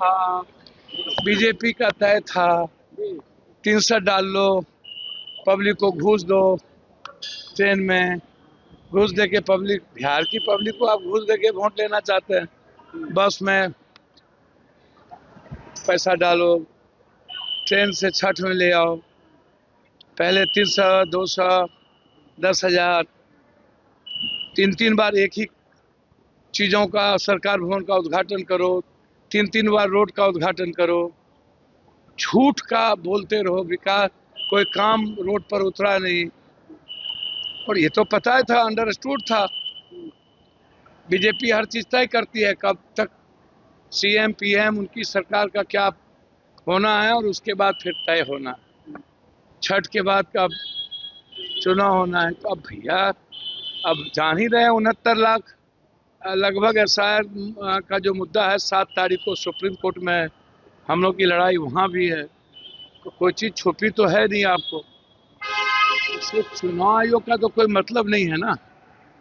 था, बीजेपी का तय था 300 डाल लो, पब्लिक को घूस दो, ट्रेन में घूस दे के पब्लिक, बिहार की पब्लिक को आप घूस दे के वोट लेना चाहते हैं। बस में पैसा डालो, ट्रेन से छठ में ले आओ, पहले 300, 200, 10,000, 3 बार एक ही चीज़ों का सरकार भवन का उद्घाटन करो, 3 बार रोड का उद्घाटन करो, झूठ का बोलते रहो, विकास कोई काम रोड पर उतरा नहीं। और ये तो पता ही था, अंडरस्टूड था, बीजेपी हर चीज तय करती है कब तक सीएम पीएम उनकी सरकार का क्या होना है और उसके बाद फिर तय होना, छठ के बाद कब चुनाव होना है। तो अब भैया अब जान ही रहे 69 लाख लगभग एसआईआर का जो मुद्दा है, 7 तारीख को सुप्रीम कोर्ट में हम लोग की लड़ाई वहाँ भी है, तो कोई चीज छुपी तो है नहीं आपको। इसलिए चुनाव आयोग का तो कोई मतलब नहीं है ना,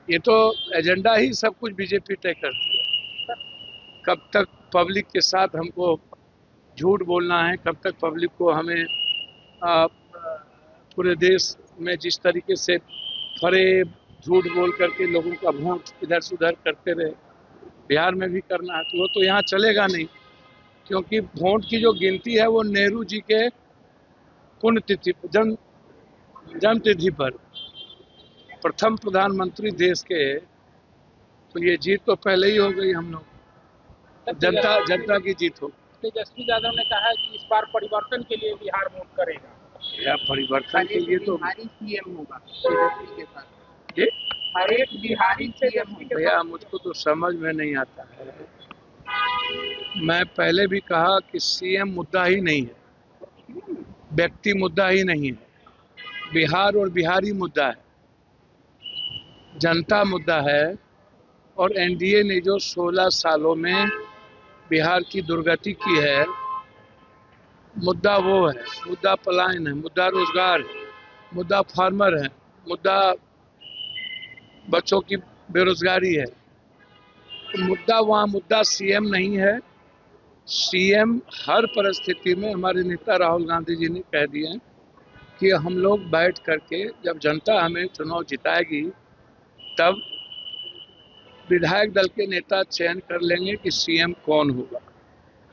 ये तो एजेंडा ही सब कुछ बीजेपी तय करती है। कब तक पब्लिक के साथ हमको झूठ बोलना है, कब तक पब्लिक को हमें पूरे देश में जिस तरीके से फरेब झूठ बोल करके लोगों का वोट इधर से उधर करते रहे, बिहार में भी करना है, तो वो तो यहाँ चलेगा नहीं, क्योंकि वोट की जो गिनती है वो नेहरू जी के पुण्यतिथि जन्म तिथि पर, प्रथम प्रधानमंत्री देश के, तो ये जीत तो पहले ही हो गई हम लोग, जनता की जीत हो। तेजस्वी यादव ने कहा है कि इस बार परिवर्तन के लिए बिहार वोट करेगा। या परिवर्तन के लिए तो बिहारी सीएम होगा तेजस्वी के साथ, ये हर एक बिहारी सीएम। भैया मुझको तो समझ में नहीं आता है। मैं पहले भी कहा कि सीएम मुद्दा ही नहीं है, व्यक्ति मुद्दा ही नहीं है, बिहार और बिहारी मुद्दा है, जनता मुद्दा है। और एनडीए ने जो 16 सालों में बिहार की दुर्गति की है, मुद्दा वो है, मुद्दा पलायन है, मुद्दा रोजगार है, मुद्दा फार्मर है, मुद्दा बच्चों की बेरोजगारी है। तो मुद्दा वहाँ मुद्दा सीएम नहीं है। सीएम हर परिस्थिति में, हमारे नेता राहुल गांधी जी ने कह दिया कि हम लोग बैठ करके, जब जनता हमें चुनाव जिताएगी तब विधायक दल के नेता चयन कर लेंगे कि सीएम कौन होगा।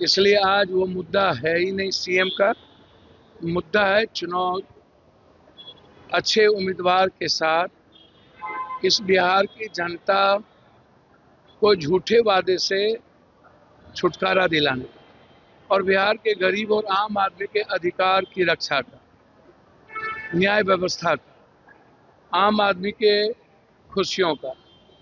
इसलिए आज वो मुद्दा है ही नहीं सीएम का, मुद्दा है चुनाव अच्छे उम्मीदवार के साथ इस बिहार की जनता को झूठे वादे से छुटकारा दिलाने और बिहार के गरीब और आम आदमी के अधिकार की रक्षा का, न्याय व्यवस्था का, आम आदमी के खुशियों का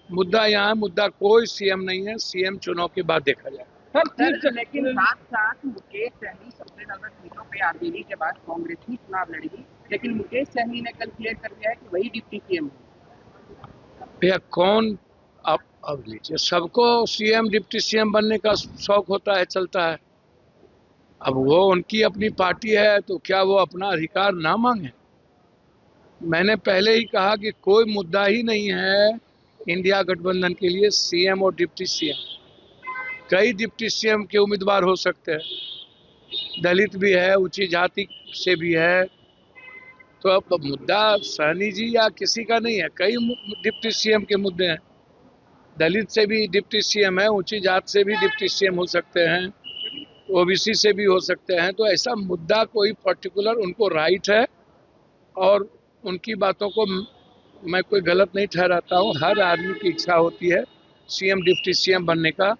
मुद्दा यहाँ। मुद्दा कोई सीएम नहीं है, सीएम चुनाव के बाद देखा जाए। सर लेकिन साथ साथ मुकेश सहनी सबसे ज्यादा सीटों पे आरजेडी के बाद कांग्रेस ही चुनाव लड़ेगी, लेकिन मुकेश सहनी ने कल क्लियर कर दिया है कि वही डिप्टी सीएम है। भैया कौन, अब लीजिए, सबको सीएम डिप्टी सीएम बनने का शौक होता है, चलता है। अब वो उनकी अपनी पार्टी है तो क्या वो अपना अधिकार ना मांगे? मैंने पहले ही कहा कि कोई मुद्दा ही नहीं है इंडिया गठबंधन के लिए सीएम और डिप्टी सीएम। कई डिप्टी सीएम के उम्मीदवार हो सकते हैं, दलित भी है, ऊंची जाति से भी है, तो अब मुद्दा सहनी जी या किसी का नहीं है, कई डिप्टी सीएम के मुद्दे हैं। दलित से भी डिप्टी सीएम है, ऊंची जात से भी डिप्टी सीएम हो सकते हैं, ओबीसी से भी हो सकते हैं। तो ऐसा मुद्दा कोई पर्टिकुलर उनको राइट है और उनकी बातों को मैं कोई गलत नहीं ठहराता हूँ। हर आदमी की इच्छा होती है सीएम डिप्टी सीएम बनने का।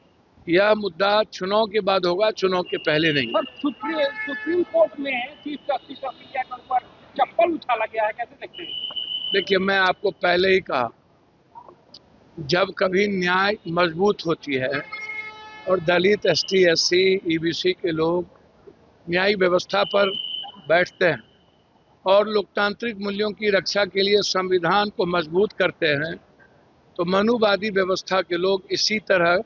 यह मुद्दा चुनाव के बाद होगा, चुनाव के पहले नहीं। सुप्रीम कोर्ट में चीफ जस्टिस ऑफ इंडिया के ऊपर चप्पल उछाला गया है, कैसे देखते हैं? देखिए, मैं आपको पहले ही कहा, जब कभी न्याय मजबूत होती है और दलित, एसटी, एससी, ईबीसी के लोग न्यायिक व्यवस्था पर बैठते हैं और लोकतांत्रिक मूल्यों की रक्षा के लिए संविधान को मजबूत करते हैं, तो मनुवादी व्यवस्था के लोग इसी तरह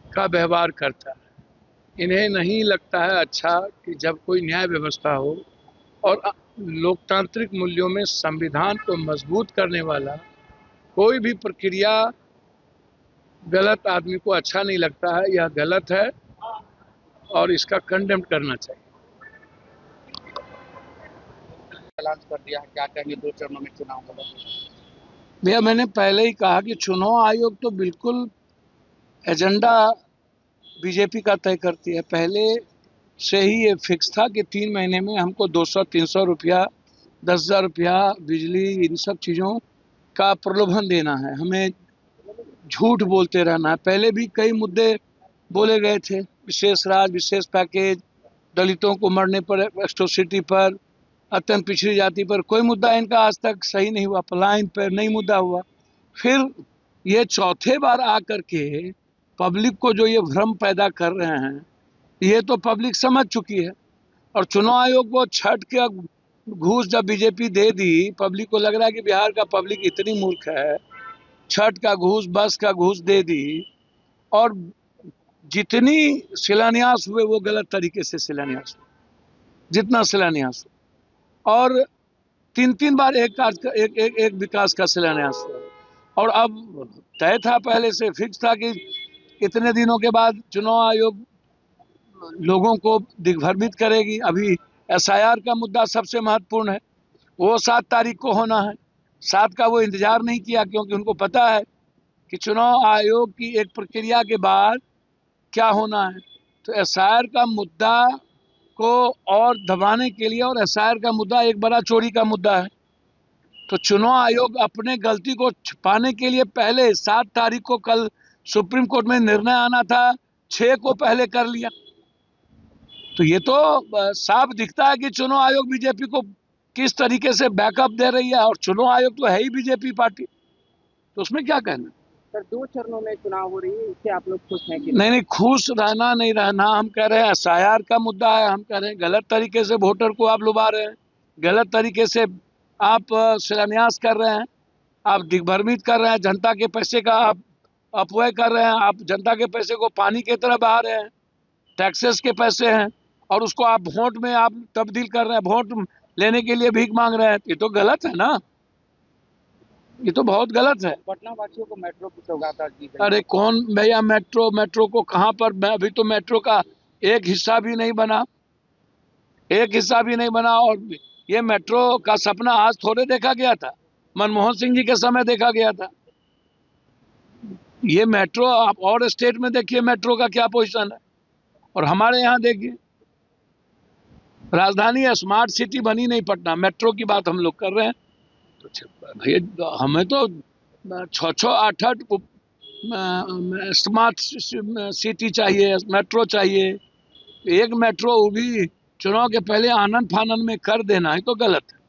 का व्यवहार करता है। इन्हें नहीं लगता है अच्छा कि जब कोई न्याय व्यवस्था हो और लोकतांत्रिक मूल्यों में संविधान को मजबूत करने वाला कोई भी प्रक्रिया गलत आदमी को अच्छा नहीं लगता है। यह गलत है और इसका कंडेम करना चाहिए। ऐलान कर दिया है, क्या कहेंगे 2 चरणों में चुनाव होगा? भैया मैंने पहले ही कहा कि चुनाव आयोग तो बिल्कुल एजेंडा बीजेपी का तय करती है। पहले से ही ये फिक्स था कि 3 महीने में हमको 200-300 रुपया, 10,000 रुपया बिजली, इन सब चीज़ों का प्रलोभन देना है, हमें झूठ बोलते रहना है। पहले भी कई मुद्दे बोले गए थे, विशेष राज, विशेष पैकेज, दलितों को मरने पर, एट्रोसिटी पर, अत्यंत पिछड़ी जाति पर, कोई मुद्दा इनका आज तक सही नहीं हुआ। पलायन पर नहीं मुद्दा हुआ। फिर ये चौथे बार आकर के पब्लिक को जो ये भ्रम पैदा कर रहे हैं, ये तो पब्लिक समझ चुकी है। और चुनाव आयोग को छठ का घूस जब बीजेपी दे दी, पब्लिक को लग रहा है कि बिहार का पब्लिक इतनी मूर्ख है, छठ का घूस, बस का घूस दे दी, और जितनी शिलान्यास हुए वो गलत तरीके से शिलान्यास हुए, जितना शिलान्यास हुआ, और 3-3 बार एक विकास का शिलान्यास हुआ। और अब तय था, पहले से फिक्स था कि इतने दिनों के बाद चुनाव आयोग लोगों को दिग्भ्रमित करेगी। अभी एसआईआर का मुद्दा सबसे महत्वपूर्ण है, वो 7 तारीख को होना है। 7 का वो इंतजार नहीं किया, क्योंकि उनको पता है कि चुनाव आयोग की एक प्रक्रिया के बाद क्या होना है। तो एसआईआर का मुद्दा को और दबाने के लिए, और एसआईआर का मुद्दा एक बड़ा चोरी का मुद्दा है, तो चुनाव आयोग अपने गलती को छिपाने के लिए पहले 7 तारीख को, कल सुप्रीम कोर्ट में निर्णय आना था, 6 को पहले कर लिया। तो ये तो साफ दिखता है कि चुनाव आयोग बीजेपी को किस तरीके से बैकअप दे रही है, और चुनाव आयोग तो है ही बीजेपी पार्टी, तो उसमें क्या कहना। सर 2 चरणों में चुनाव हो रही है, इससे आप लोग खुश हैं कि नहीं, खुश रहना नहीं रहना, हम कह रहे हैं एसआईआर का मुद्दा है। हम कह रहे हैं गलत तरीके से वोटर को आप लुभा रहे हैं, गलत तरीके से आप शिलान्यास कर रहे हैं, आप दिग्भ्रमित कर रहे हैं, जनता के पैसे का आप अपव्यय कर रहे हैं, आप जनता के पैसे को पानी की तरह बहा रहे हैं, टैक्सेस के पैसे हैं, और उसको आप वोट में आप तब्दील कर रहे हैं, वोट लेने के लिए भीख मांग रहे हैं। ये तो गलत है ना, ये तो बहुत गलत है। पटना वासियों को मेट्रो की सौगात दी गई। अरे कौन भैया, मेट्रो को कहाँ पर, अभी तो मेट्रो का एक हिस्सा भी नहीं बना, एक हिस्सा भी नहीं बना। और ये मेट्रो का सपना आज थोड़े देखा गया था, मनमोहन सिंह जी के समय देखा गया था। ये मेट्रो आप और स्टेट में देखिए मेट्रो का क्या पोजीशन है, और हमारे यहाँ देखिए, राजधानी स्मार्ट सिटी बनी नहीं पटना, मेट्रो की बात हम लोग कर रहे हैं। तो भैया हमें तो 6-6, 8-8 स्मार्ट सिटी चाहिए, मेट्रो चाहिए। एक मेट्रो वो भी चुनाव के पहले आनन फानन में कर देना है तो गलत है।